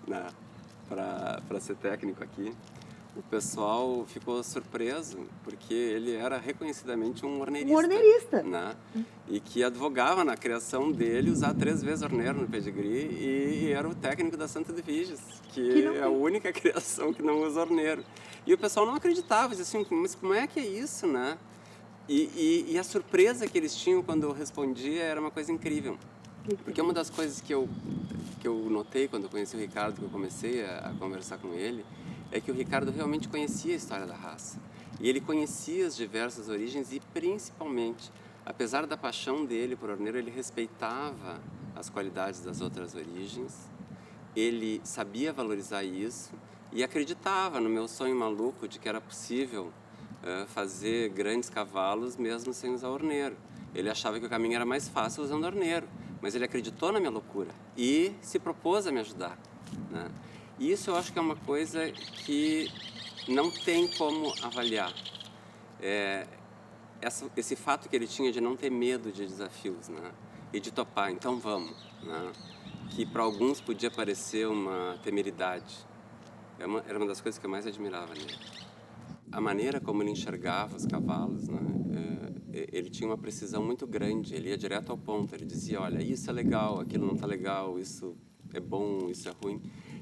né, para ser técnico aqui, o pessoal ficou surpreso, porque ele era reconhecidamente um Um horneirista. horneirista. Né? E que advogava na criação dele usar 3 vezes horneiro no pedigree e era o técnico da Santa Edviges, que é a única criação que não usa horneiro. E o pessoal não acreditava, dizia assim, mas como é que é isso, né? E a surpresa que eles tinham quando eu respondia era uma coisa incrível. Porque uma das coisas que eu notei quando eu conheci o Ricardo, que eu comecei a conversar com ele, é que o Ricardo realmente conhecia a história da raça. E ele conhecia as diversas origens e, principalmente, apesar da paixão dele por horneiro, ele respeitava as qualidades das outras origens, ele sabia valorizar isso e acreditava no meu sonho maluco de que era possível fazer grandes cavalos mesmo sem usar horneiro. Ele achava que o caminho era mais fácil usando horneiro, mas ele acreditou na minha loucura e se propôs a me ajudar, né? E isso eu acho que é uma coisa que não tem como avaliar. Esse fato que ele tinha de não ter medo de desafios, né? E de topar, então vamos, né? Que para alguns podia parecer uma temeridade. Era uma das coisas que eu mais admirava nele. A maneira como ele enxergava os cavalos, né? Ele tinha uma precisão muito grande, ele ia direto ao ponto, ele dizia, olha, isso é legal, aquilo não está legal, isso é bom, isso é ruim.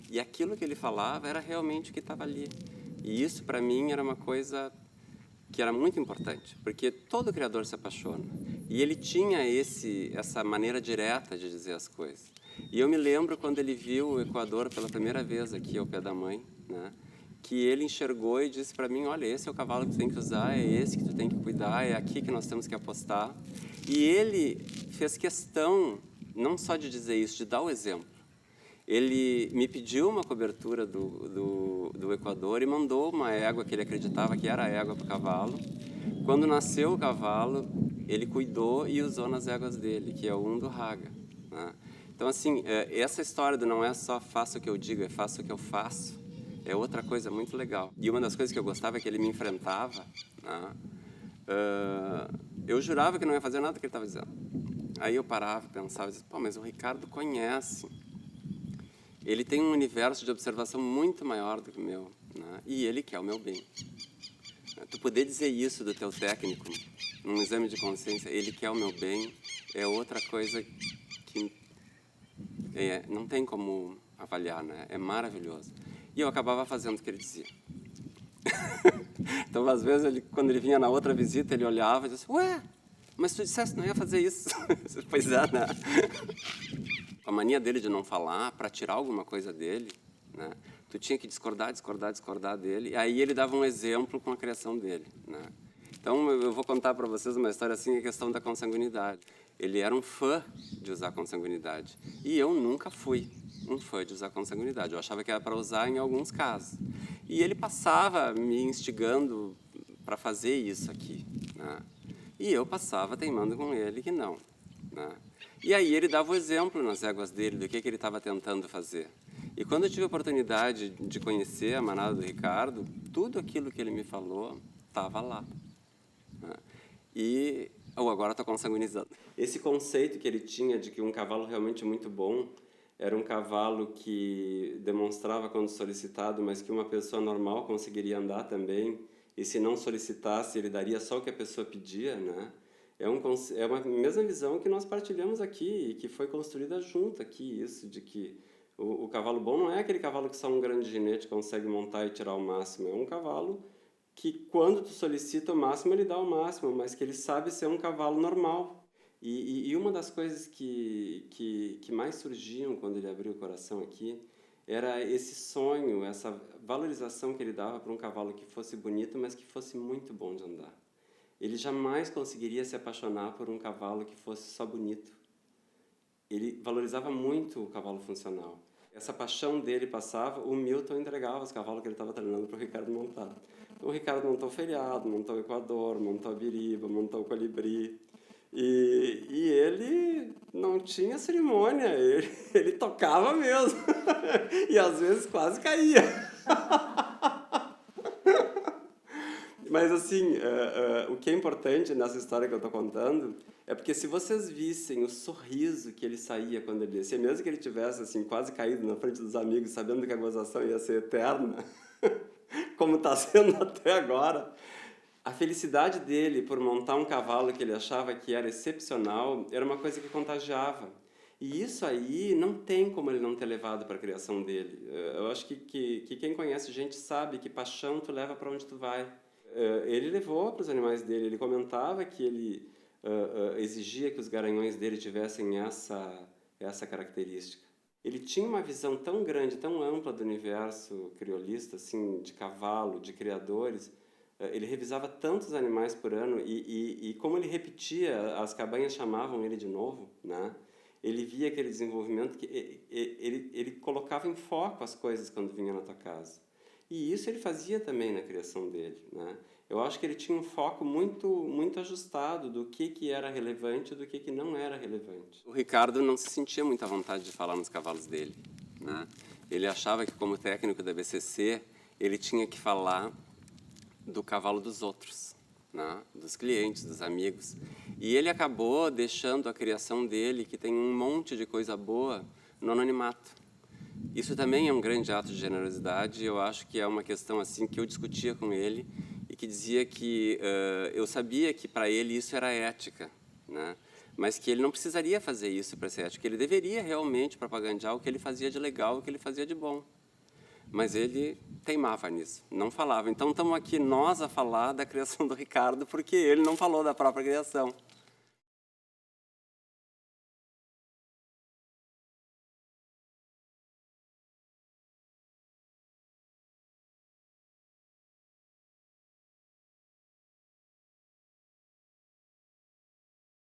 E aquilo que ele falava era realmente o que estava ali. E isso, para mim, era uma coisa que era muito importante, porque todo criador se apaixona. E ele tinha essa maneira direta de dizer as coisas. E eu me lembro quando ele viu o Equador pela primeira vez aqui ao pé da mãe, né? Que ele enxergou e disse para mim, olha, esse é o cavalo que tu tem que usar, é esse que tu tem que cuidar, é aqui que nós temos que apostar. E ele fez questão, não só de dizer isso, de dar o exemplo. Ele me pediu uma cobertura do Equador e mandou uma égua que ele acreditava que era a égua para o cavalo. Quando nasceu o cavalo, ele cuidou e usou nas éguas dele, que é o Undo Raga, né? Então, assim, essa história do não é só faça o que eu digo, é faça o que eu faço, é outra coisa muito legal. E uma das coisas que eu gostava é que ele me enfrentava, né? Eu jurava que não ia fazer nada que ele estava dizendo. Aí eu parava, pensava, dizia, pô, mas o Ricardo conhece. Ele tem um universo de observação muito maior do que o meu, né? E ele quer o meu bem. Tu poder dizer isso do teu técnico, num exame de consciência, ele quer o meu bem, é outra coisa que não tem como avaliar, né? É maravilhoso. E eu acabava fazendo o que ele dizia. Então, às vezes, quando ele vinha na outra visita, ele olhava e dizia, ué, mas tu disseste que não ia fazer isso. Pois é, né? A mania dele de não falar, para tirar alguma coisa dele, né? Tu tinha que discordar dele, e aí ele dava um exemplo com a criação dele, né? Então, eu vou contar para vocês uma história assim, a questão da consanguinidade. Ele era um fã de usar consanguinidade, e eu nunca fui um fã de usar consanguinidade. Eu achava que era para usar em alguns casos. E ele passava me instigando para fazer isso aqui, né? E eu passava teimando com ele que não, né? E aí ele dava o exemplo nas éguas dele do que ele estava tentando fazer. E quando eu tive a oportunidade de conhecer a manada do Ricardo, tudo aquilo que ele me falou estava lá, né? E agora estou consanguinizando. Esse conceito que ele tinha de que um cavalo realmente muito bom era um cavalo que demonstrava quando solicitado, mas que uma pessoa normal conseguiria andar também, e se não solicitasse, ele daria só o que a pessoa pedia, né? É uma mesma visão que nós partilhamos aqui e que foi construída junto aqui, isso de que o cavalo bom não é aquele cavalo que só um grande ginete consegue montar e tirar o máximo, é um cavalo que quando tu solicita o máximo, ele dá o máximo, mas que ele sabe ser um cavalo normal. E uma das coisas que mais surgiam quando ele abriu o coração aqui era esse sonho, essa valorização que ele dava para um cavalo que fosse bonito, mas que fosse muito bom de andar. Ele jamais conseguiria se apaixonar por um cavalo que fosse só bonito. Ele valorizava muito o cavalo funcional. Essa paixão dele passava, o Milton entregava os cavalos que ele estava treinando para o Ricardo montar. Então, o Ricardo montou o Feriado, montou o Equador, montou a Biriba, montou o Colibri. E ele não tinha cerimônia, ele tocava mesmo. E às vezes quase caía. Mas, assim, o que é importante nessa história que eu estou contando É porque se vocês vissem o sorriso que ele saía quando ele descia, mesmo que ele tivesse assim, quase caído na frente dos amigos, sabendo que a gozação ia ser eterna, como está sendo até agora, a felicidade dele por montar um cavalo que ele achava que era excepcional era uma coisa que contagiava. E isso aí não tem como ele não ter levado para a criação dele. Eu acho que quem conhece gente sabe que paixão tu leva para onde tu vai. Ele levou para os animais dele, ele comentava que ele exigia que os garanhões dele tivessem essa característica. Ele tinha uma visão tão grande, tão ampla do universo criolista, assim, de cavalo, de criadores. Ele revisava tantos animais por ano e como ele repetia, as cabanhas chamavam ele de novo, né? Ele via aquele desenvolvimento que ele colocava em foco as coisas quando vinha na tua casa. E isso ele fazia também na criação dele, né? Eu acho que ele tinha um foco muito ajustado do que era relevante e do que não era relevante. O Ricardo não se sentia muito à vontade de falar nos cavalos dele, né? Ele achava que, como técnico da BCC, ele tinha que falar do cavalo dos outros, né? Dos clientes, dos amigos. E ele acabou deixando a criação dele, que tem um monte de coisa boa, no anonimato. Isso também é um grande ato de generosidade. Eu acho que é uma questão assim que eu discutia com ele e que dizia que eu sabia que para ele isso era ética, né? Mas que ele não precisaria fazer isso para ser ético, que ele deveria realmente propagandear o que ele fazia de legal, o que ele fazia de bom. Mas ele teimava nisso, não falava. Então estamos aqui nós a falar da criação do Ricardo porque ele não falou da própria criação.